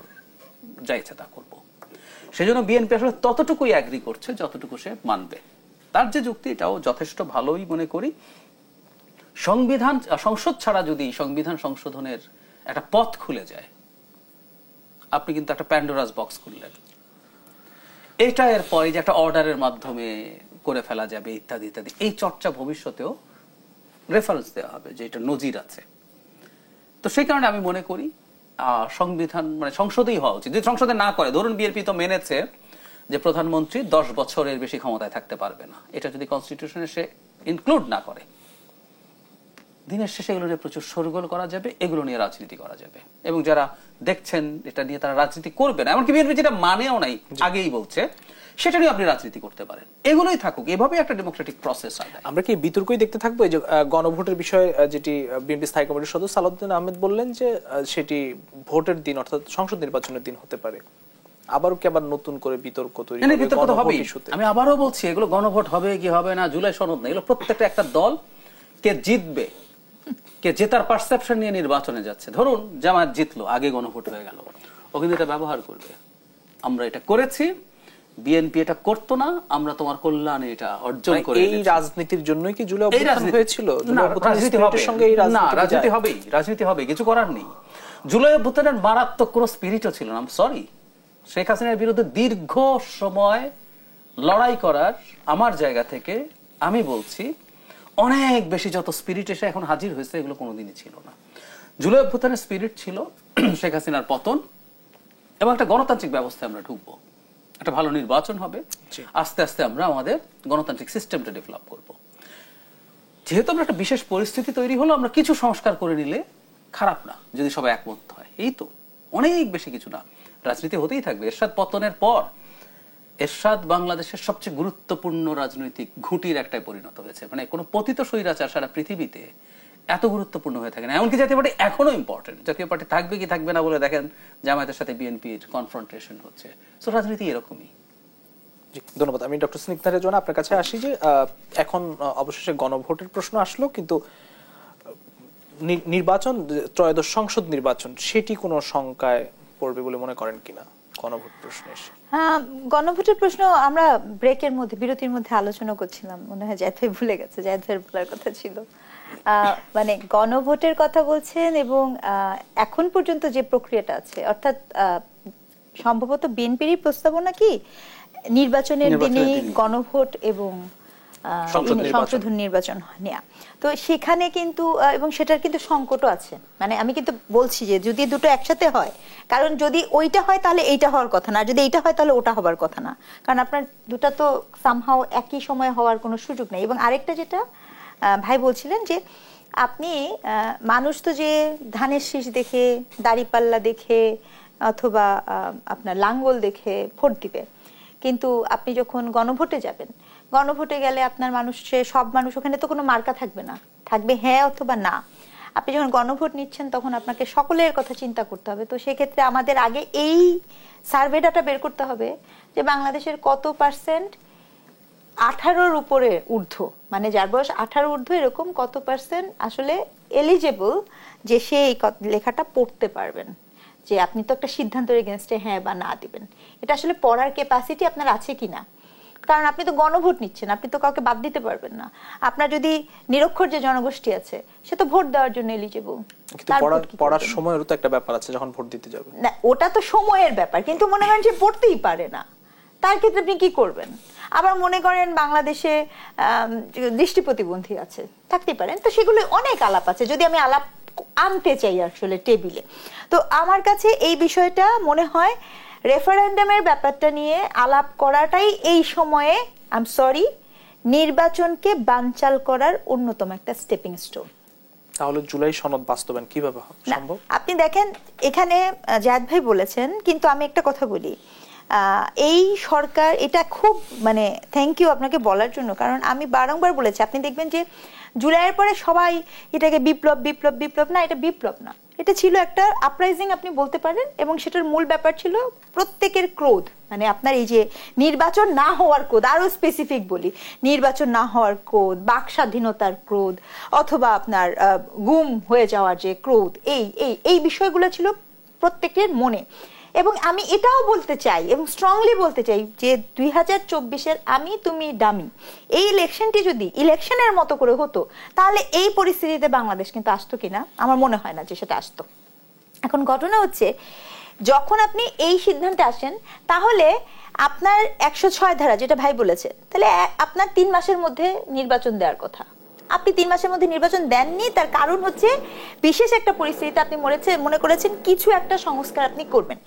যা ইচ্ছা তা করবো। সেজন্য বিএনপি আসলে ততটুকুই অ্যাগ্রি করছে যতটুকু সে মানবে। তার যে যুক্তি, এটাও যথেষ্ট ভালোই মনে করি। সংসদ ছাড়া যদি সংবিধান সংশোধনের একটা পথ খুলে যায়, আপনি কিন্তু একটা প্যান্ডোরাস বক্স খুললেন। এটা এর পরে যে একটা অর্ডারের মাধ্যমে করে ফেলা যাবে ইত্যাদি ইত্যাদি, এই চর্চা ভবিষ্যতেও রেফারেন্স দেওয়া হবে যে এটা নজির আছে। তো সেই কারণে আমি মনে করি সংবিধান মানে সংসদেই হওয়া উচিত। যদি সংসদে না করে, ধরুন বিএনপি তো মেনেছে যে প্রধানমন্ত্রী 10 বছরের বেশি ক্ষমতায় থাকতে পারবে না, এটা যদি কনস্টিটিউশনে সে ইনক্লুড না করে, দিনের শেষে এগুলো নিয়ে প্রচুর শোরগোল করা যাবে, এগুলো নিয়ে রাজনীতি করা যাবে। এবং যারা দেখছেন এটা নিয়ে তারা রাজনীতি করবে না, এমনকি বিএনপি যেটা মানেও নাই, আগেই বলছে, সেটা নিয়ে আপনি রাজনীতি করতে পারেন। এগুলোই থাকুক, এভাবে একটা ডেমোক্রেটিক প্রসেস হয়। আমরা কি বিতর্কই দেখতে থাকবো? এই যে গণভোটের বিষয়ে যেটি বিএনপি স্থায়ী কমিটির সদস্য সালাউদ্দিন আহমেদ বললেন যে সেটি ভোটের দিন অর্থাৎ সংসদ নির্বাচনের দিন হতে পারে, আবারও কি আবার নতুন করে বিতর্ক তৈরি হবে? বিতর্ক তো হবেই। আমি আবারও বলছি, এগুলো গণভোট হবে কি হবে না, জুলাই সনদ না, এগুলো প্রত্যেকটা একটা দল কে জিতবে, কে জেতার পারসেপশন নিয়ে নির্বাচনে যাচ্ছে। ধরুন জামায়াত জিতলো, আগে গণভোট হয়ে গেল, ও কিন্তু এটা ব্যবহার করবে, আমরা এটা করেছি, বিএনপি এটা করতো না, আমরা তোমার কল্যাণে এটা অর্জন করে। এই রাজনীতির জন্যই কি জুলাই অভ্যুত্থান হয়েছিল? রাজনীতি হবে, কিছু করার নেই। জুলাই অভ্যুত্থানের মারাত্মক কোনো স্পিরিটও ছিল না। সরি, শেখ হাসিনার বিরুদ্ধে দীর্ঘ সময় লড়াই করার আমার জায়গা থেকে আমি বলছি, অনেক বেশি যত স্পিরিট এসে এখন হাজির হয়েছে, এগুলো কোনোদিনই ছিল না। জুলাই অভ্যুত্থানের স্পিরিট ছিল শেখ হাসিনার পতন এবং একটা গণতান্ত্রিক ব্যবস্থায় আমরা ঢুকবো, একটা ভালো নির্বাচন হবে, আস্তে আস্তে আমরা আমাদের গণতান্ত্রিক সিস্টেমটা ডেভেলপ করব। যেহেতু আমরা একটা বিশেষ পরিস্থিতি তৈরি হলো, আমরা কিছু সংস্কার করে নিলে খারাপ না, যদি সবাই একমত হয়। এই তো, অনেক বেশি কিছু না, রাজনীতি হতেই থাকবে। এরশাদ পতনের পর এরশাদ বাংলাদেশের সবচেয়ে গুরুত্বপূর্ণ রাজনৈতিক ঘুঁটির একটাই পরিণত হয়েছে। মানে কোনো পতিত স্বৈরাচার সারা পৃথিবীতে এত গুরুত্বপূর্ণ হয়ে থাকে না। এমনকি জাতীয় পার্টি এখনো ইম্পর্টেন্ট, জাতীয় পার্টি থাকবে কি থাকবে না বলে দেখেন জামায়াতের সাথে বিএনপির কনফ্রন্টেশন হচ্ছে। সো রাজনীতি এরকমই। ধন্যবাদ। আমি ডক্টর স্নিগ্ধারের জন্য আপনার কাছে আসি যে এখন অবশেষে গণভোটের প্রশ্ন আসলো, কিন্তু নির্বাচন, ত্রয়োদশ সংসদ নির্বাচন, সেটি কোনো শঙ্কায় পড়বে বলে মনে করেন কিনা গণভোট প্রশ্নে এসে? হ্যাঁ, গণভোটের প্রশ্ন আমরা ব্রেকের মধ্যে, বিরতির মধ্যে আলোচনা করছিলাম, মনে হয় জায়েদ ভাই ভুলে গেছে, জায়েদ ভাইয়ের বলার কথা ছিল। মানে গণভোটের কথা বলছেন এবং এখন পর্যন্ত যে প্রক্রিয়াটা আছে, অর্থাৎ সম্ভবত বিএনপির প্রস্তাবনা কি নির্বাচনের দিনে গণভোট এবং সংশোধন নির্বাচন নেওয়া। তো সেখানে কিন্তু এবং সেটার কিন্তু সংকটও আছে। মানে আমি কিন্তু বলছি যে যদি দুটো একসাথে হয়, কারণ যদি ওইটা হয় তাহলে এইটা হওয়ার কথা না, যদি এইটা হয় তাহলে ওটা হবার কথা না, কারণ আপনার দুটা তো সামহাও একই সময় হওয়ার কোনো সুযোগ নেই। এবং আরেকটা যেটা ভাই বলছিলেন যে আপনি মানুষ তো যে ধানের শীষ দেখে, দাড়িপাল্লা দেখে অথবা আপনার লাঙ্গল দেখে ভোট দিবে, কিন্তু আপনি যখন গণভোটে যাবেন, গণভোটে গেলে আপনার সব মানুষ, ওখানে তো কোনো মার্কা থাকবে না, থাকবে হ্যাঁ অথবা না। আপনি যখন গণভোট নিচ্ছেন তখন আপনাকে সকলের কথা চিন্তা করতে হবে। তো সেক্ষেত্রে আমাদের আগে এই সার্ভে ডাটা বের করতে হবে যে বাংলাদেশের কত পার্সেন্ট 18-র উপরে ঊর্ধ্ব, মানে যার বয়স 18 ঊর্ধ্ব, এরকম কত পার্সেন্ট আসলে এলিজেবল যে সে এই লেখাটা পড়তে পারবেন, যে আপনি তো একটা সিদ্ধান্তের এগেনস্টে হ্যাঁ বা না দিবেন। এটা আসলে পড়ার ক্যাপাসিটি আপনার আছে কিনা, কারণ আপনি তো গণভোট নিচ্ছেন, আপনি তো কাউকে বাদ দিতে পারবেন না। আপনার যদি নিরক্ষর যে জনগোষ্ঠী আছে, সে তো ভোট দেওয়ার জন্য এলিজেবল। পড়ার সময়েরও তো একটা ব্যাপার আছে যখন ভোট দিতে যাবে। না, ওটা তো সময়ের ব্যাপার, কিন্তু মনে করেন যে পড়তেই পারে না, তার ক্ষেত্রে আপনি কি করবেন? আবার মনে করেন বাংলাদেশে দৃষ্টি প্রতিবন্ধী আছে, থাকতেই পারেন, তো সেগুলো অনেক আলাপ আছে, যদি আমি আলাপ আনতে চাই আসলে টেবিলে। তো আমার কাছে এই বিষয়টা মনে হয় রেফারেন্ডামের ব্যাপারটা নিয়ে আলাপ করাটাই এই সময়ে আই এম সরি, নির্বাচনকে বানচাল করার অন্যতম একটা স্টেপিং স্টোন। তাহলে জুলাই সনদ বাস্তবায়ন কিভাবে সম্ভব? আপনি দেখেন এখানে জায়েদ ভাই বলেছেন, কিন্তু আমি একটা কথা বলি, এই সরকার, এটা খুব মানে থ্যাংক ইউ আপনাকে বলার জন্য, কারণ আমি বারংবার বলেছি, আপনি দেখবেন যে জুলাইয়ের পরে সবাই এটাকে বিপ্লব বিপ্লব বিপ্লব, না এটা বিপ্লব না, এটা ছিল একটা আপরাইজিং আপনি বলতে পারেন, এবং সেটার মূল ব্যাপার ছিল প্রত্যেকের ক্রোধ, মানে আপনার এই যে নির্বাচন না হওয়ার ক্রোধ, আরো স্পেসিফিক বলি, নির্বাচন না হওয়ার ক্রোধ, বাক স্বাধীনতার ক্রোধ, অথবা আপনার গুম হয়ে যাওয়ার যে ক্রোধ, এই বিষয়গুলো ছিল প্রত্যেকের মনে। এবং আমি এটাও বলতে চাই এবং স্ট্রংলি বলতে চাই যে 2024-এর আমি তুমি ডামি এই ইলেকশনটি যদি ইলেকশনের মতো করে হতো, তাহলে এই পরিস্থিতিতে বাংলাদেশ কিন্তু আসতো কিনা, আমার মনে হয় না যে সেটা আসতো। এখন ঘটনা হচ্ছে, যখন আপনি এই সিদ্ধান্তে আসেন, তাহলে আপনার 106 ধারা যেটা ভাই বলেছে, তাহলে আপনার 3 মাসের মধ্যে নির্বাচন দেওয়ার কথা। আপনি 3 মাসের মধ্যে নির্বাচন দেননি, তার কারণ হচ্ছে বিশেষ একটা পরিস্থিতিতে আপনি মনে করেছেন কিছু একটা সংস্কার আপনি করবেন।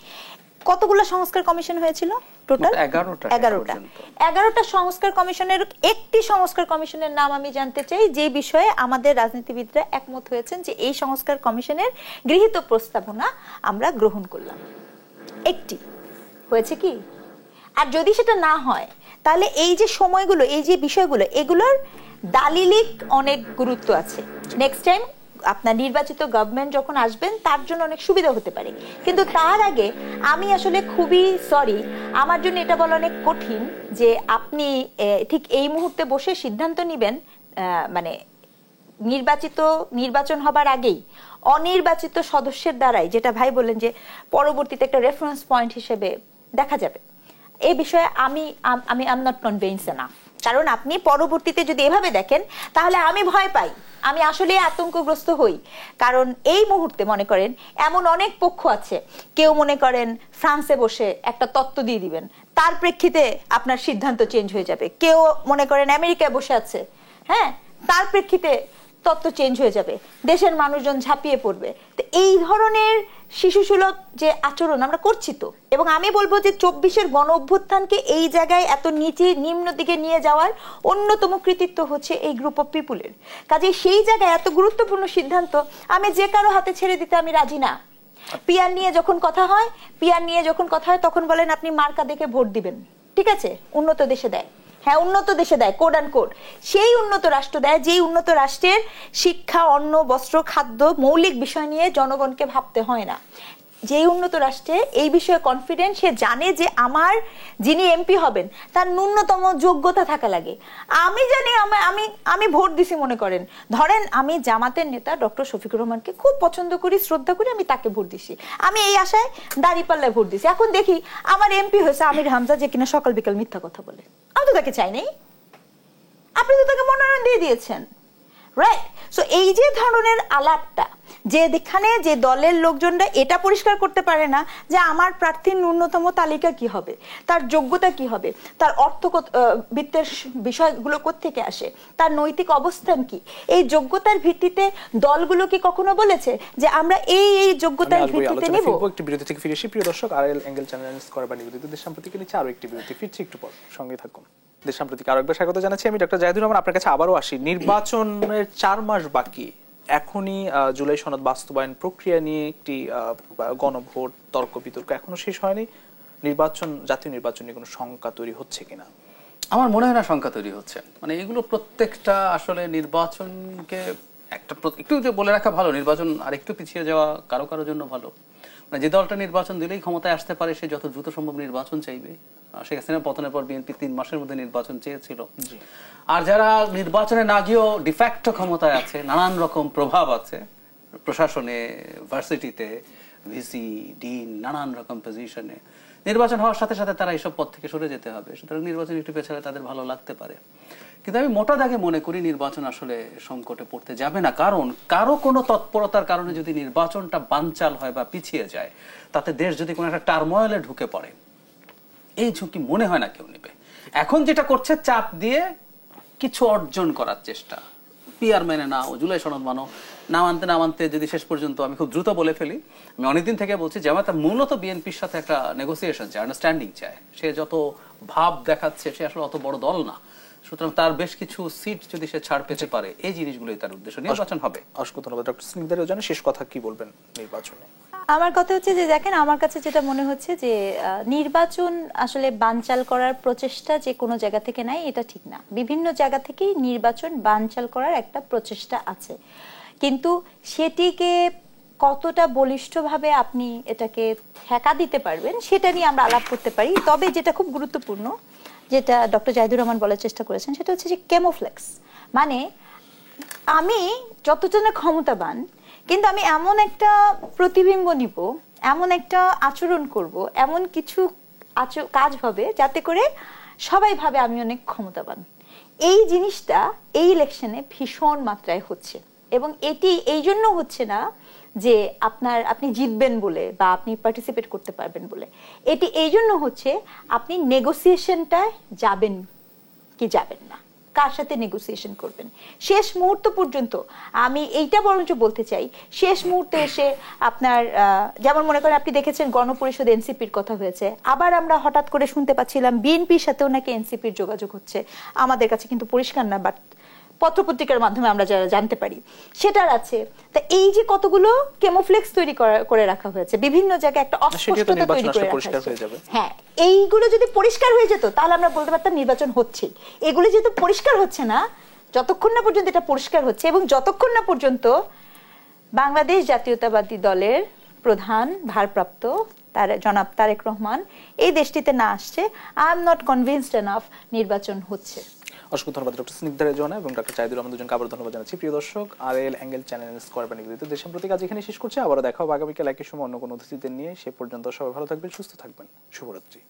কতগুলো সংস্কার কমিশন হয়েছিল টোটাল? 11টা সংস্কার কমিশনের একটি সংস্কার কমিশনের নাম আমি জানতে চাই, যে বিষয়ে আমাদের রাজনীতিবিদরা একমত হয়েছেন যে এই সংস্কার কমিশনের গৃহীত প্রস্তাবনা আমরা গ্রহণ করলাম। একটি হয়েছে কি? আর যদি সেটা না হয়, তাহলে এই যে সময়গুলো, এই যে বিষয়গুলো, এগুলোর দালিলিক অনেক গুরুত্ব আছে। নেক্সট টাইম আপনার নির্বাচিত গভর্নমেন্ট যখন আসবেন, তার জন্য অনেক সুবিধা হতে পারে। কিন্তু তার আগে আমি আসলে খুবই সরি, আমার জন্য এটা বলা অনেক কঠিন যে আপনি ঠিক এই মুহূর্তে বসে সিদ্ধান্ত নেবেন, মানে নির্বাচন হবার আগেই অনির্বাচিত সদস্যের দ্বারাই, যেটা ভাই বললেন যে পরবর্তীতে একটা রেফারেন্স পয়েন্ট হিসেবে দেখা যাবে, এই বিষয়ে আমি আম নট কনভিন্স এনাফ। কারণ আপনি পরবর্তীতে যদি এভাবে দেখেন, তাহলে আমি ভয় পাই, আমি আসলে আতঙ্কগ্রস্ত হই। কারণ এই মুহূর্তে মনে করেন এমন অনেক পক্ষ আছে, কেউ মনে করেন ফ্রান্সে বসে একটা তত্ত্ব দিয়ে দিবেন, তার প্রেক্ষিতে আপনার সিদ্ধান্ত চেঞ্জ হয়ে যাবে। কেউ মনে করেন আমেরিকায় বসে আছে, হ্যাঁ, তার প্রেক্ষিতে তত্ত্ব চেঞ্জ হয়ে যাবে, দেশের মানুষজন ঝাঁপিয়ে পড়বে। তো এই ধরনের শিশুসুলভ যে আচরণ আমরা করছি তো, এবং আমি বলবো যে 24-এর গণ অভ্যুত্থানকে এই জায়গায় এত নিম্ন দিকে নিয়ে যাওয়ার অন্যতম কৃতিত্ব হচ্ছে এই গ্রুপ অফ পিপুলের। কাজে সেই জায়গায় এত গুরুত্বপূর্ণ সিদ্ধান্ত আমি যে কারো হাতে ছেড়ে দিতে আমি রাজি না। পিয়ার নিয়ে যখন কথা হয় তখন বলেন আপনি মার্কা দেখে ভোট দিবেন, ঠিক আছে, উন্নত দেশে দেয়, হ্যাঁ উন্নত দেশে দেয়, কোড অ্যান্ড কোড, সেই উন্নত রাষ্ট্র দেয় যেই উন্নত রাষ্ট্রের শিক্ষা, অন্ন, বস্ত্র, খাদ্য মৌলিক বিষয় নিয়ে জনগণকে ভাবতে হয় না। যেই উন্নত রাষ্ট্রে এই বিষয়ে কনফিডেন্ট, সে জানে যে আমার যিনি এমপি হবেন তার ন্যূনতম যোগ্যতা থাকা লাগে। আমি জানি, আমি ভোট দিছি, মনে করেন ধরেন আমি জামাতের নেতা ডক্টর শফিকুর রহমানকে খুব পছন্দ করি, শ্রদ্ধা করি, আমি তাকে ভোট দিছি, আমি এই আশায় দাঁড়িপাল্লায় ভোট দিছি। এখন দেখি আমার এমপি হয়েছে আমির হামজা, যে কিনা সকাল বিকাল মিথ্যা কথা বলে। আমি তো তাকে চাই নাই, আপনি তো তাকে মনোনয়ন দিয়ে দিয়েছেন, রাইট? সো এই যে ধরনের আলাপটা, যেখানে যে দলের লোকজনরা এটা পরিষ্কার করতে পারে না যে আমার প্রার্থীর ন্যূনতম তালিকা কি হবে, তার যোগ্যতা কি হবে, তার বিত্তের বিষয়গুলো কোত্থেকে আসে, তার নৈতিক অবস্থান কি, এই যোগ্যতার ভিত্তিতে দলগুলো কি কখনো বলেছে যে আমরা এই যোগ্যতার ভিত্তিতে নিব? একটি বিরতি থেকে ফিরে এসে প্রিয় দর্শক, আরএল এঙ্গেল চ্যানেল স্কয়ার নিবেদিত দেশ সাম্প্রতিক নিচে আরো একটি বিরতি, ফিরছি একটু পর, সঙ্গে থাকুন। দেশ সাম্প্রতিক আরেকবার স্বাগত জানাচ্ছি, আমি ডক্টর জাহিদুর রহমান। আপনার কাছে আবারও আসি, নির্বাচনের 4 মাস বাকি, এখনই জুলাই সনদ বাস্তবায়ন প্রক্রিয়া নিয়ে একটি গণভোট, তর্ক বিতর্ক এখনো শেষ হয়নি। জাতীয় নির্বাচন নিয়ে কোনো শঙ্কা তৈরি হচ্ছে কিনা? আমার মনে হয় না শঙ্কা তৈরি হচ্ছে। মানে এগুলো প্রত্যেকটা আসলে নির্বাচনকে একটু যে বলে রাখা ভালো, নির্বাচন আর একটু পিছিয়ে যাওয়া কারো জন্য ভালো। মানে যে দলটা নির্বাচন দিলেই ক্ষমতায় আসতে পারে, সে যত দ্রুত সম্ভব নির্বাচন চাইবে। শেখ হাসিনা পতনের পর বিএনপি 3 মাসের মধ্যে নির্বাচন চেয়েছিল। আর যারা নির্বাচনে না গিয়েও ডিফ্যাক্টো ক্ষমতায় আছে, নানান রকম প্রভাব আছে প্রশাসনে, ভার্সিটিতে, ভিসি, ডিন, নানান রকম পজিশনে, নির্বাচন হওয়ার সাথে সাথে তারা এইসব পদ থেকে সরে যেতে হবে। সুতরাং নির্বাচন একটু পেছালে তাদের ভালো লাগতে পারে, কিন্তু আমি মোটা দাগে মনে করি নির্বাচন আসলে সংকটে পড়তে যাবে না। কারণ কারো কোনো তৎপরতার কারণে যদি নির্বাচনটা বানচাল হয় বা পিছিয়ে যায়, তাতে দেশ যদি কোনো একটা টার্মোয়েলে ঢুকে পড়ে, এই ঝুঁকি মনে হয় না কেউ নেবে। এখন যেটা করছে, চাপ দিয়ে কিছু অর্জন করার চেষ্টা, পিআর মেনে নাও, জুলাই সনদ মানো, না মানতে না মানতে যদি শেষ পর্যন্ত, আমি খুব দ্রুত বলে ফেলি, আমি অনেকদিন থেকে বলছি জামায়াত মূলত বিএনপির সাথে একটা নেগোসিয়েশন চায়, আন্ডারস্ট্যান্ডিং চায়। সে যত ভাব দেখাচ্ছে সে আসলে অত বড় দল না, সুতরাং তার বেশ কিছু সিট যদি সে ছাড় পেতে পারে, এই জিনিসগুলোই তার উদ্দেশ্য। নির্বাচন হবে। অসংখ্য ধন্যবাদ ডক্টর স্নিগ্ধা রেজওয়ানা। শেষ কথা কি বলবেন নির্বাচনে? আমার কথা হচ্ছে যে দেখেন, আমার কাছে যেটা মনে হচ্ছে যে নির্বাচন আসলে বানচাল করার প্রচেষ্টা যে কোনো জায়গা থেকে নাই, এটা ঠিক না। বিভিন্ন জায়গা থেকেই নির্বাচন বানচাল করার একটা প্রচেষ্টা আছে, কিন্তু সেটিকে কতটা বলিষ্ঠভাবে আপনি এটাকে ঠেকা দিতে পারবেন সেটা নিয়ে আমরা আলাপ করতে পারি। তবে যেটা খুব গুরুত্বপূর্ণ, যেটা ডক্টর জাহিদুর রহমান বলার চেষ্টা করেছেন, সেটা হচ্ছে যে ক্যামোফ্লেক্স। মানে আমি যতটা না ক্ষমতাবান, কিন্তু আমি এমন একটা প্রতিবিম্ব নিব, এমন একটা আচরণ করব, এমন কিছু কাজ হবে যাতে করে সবাই ভাবে আমি অনেক ক্ষমতাবান। এই জিনিসটা এই ইলেকশনে ভীষণ মাত্রায় হচ্ছে, এবং এটি এই জন্য হচ্ছে না যে আপনি জিতবেন বলে বা আপনি পার্টিসিপেট করতে পারবেন বলে, এটি এই জন্য হচ্ছে আপনি নেগোসিয়েশনটায় যাবেন কি যাবেন না, কার সাথে নেগোসিয়েশন করবেন। শেষ মুহূর্ত পর্যন্ত আমি এইটা বরঞ্চ বলতে চাই, শেষ মুহূর্তে এসে আপনার যেমন মনে করেন আপনি দেখেছেন গণপরিষদ এনসিপির কথা হয়েছে, আবার আমরা হঠাৎ করে শুনতে পাচ্ছিলাম বিএনপির সাথেও নাকি এনসিপির যোগাযোগ হচ্ছে। আমাদের কাছে কিন্তু পরিষ্কার না, বাট পত্রপত্রিকার মাধ্যমে আমরা যারা জানতে পারি সেটার আছে। তা এই যে কতগুলো কেমোফ্লেক্স তৈরি করে রাখা হয়েছে, বিভিন্ন জায়গায় একটা অস্পষ্টতা তৈরি করে রাখা হয়েছে। হ্যাঁ, এইগুলো যদি পরিষ্কার হয়ে যেত তাহলে আমরা বলতে পারতাম নির্বাচন হচ্ছে। এগুলো যেহেতু পরিষ্কার হচ্ছে না, যতক্ষণ না পর্যন্ত এটা পরিষ্কার হচ্ছে এবং যতক্ষণ না পর্যন্ত বাংলাদেশ জাতীয়তাবাদী দলের প্রধান ভারপ্রাপ্ত জনাব তারেক রহমান এই দেশটিতে না আসছে, I am not convinced enough নির্বাচন হচ্ছে। অসংখ্য ধন্যবাদ ডক্টর স্নিগ্ধা রেজওয়ানা এবং ডক্টর জাহিদুর রহমান, দুজনকে আবার ধন্যবাদ জানাচ্ছি। প্রিয় দর্শক, RL অ্যাঙ্গেল চ্যানেল স্কয়ার নিবেদিত দেশাম্প্রতিক আজ এখানে শেষ করছি। আবারও দেখা হবে আগামীকাল একই সময় অন্য কোনো অতিথিদের নিয়ে। সে পর্যন্ত সবাই ভালো থাকবেন, সুস্থ থাকবেন। শুভরাত্রি।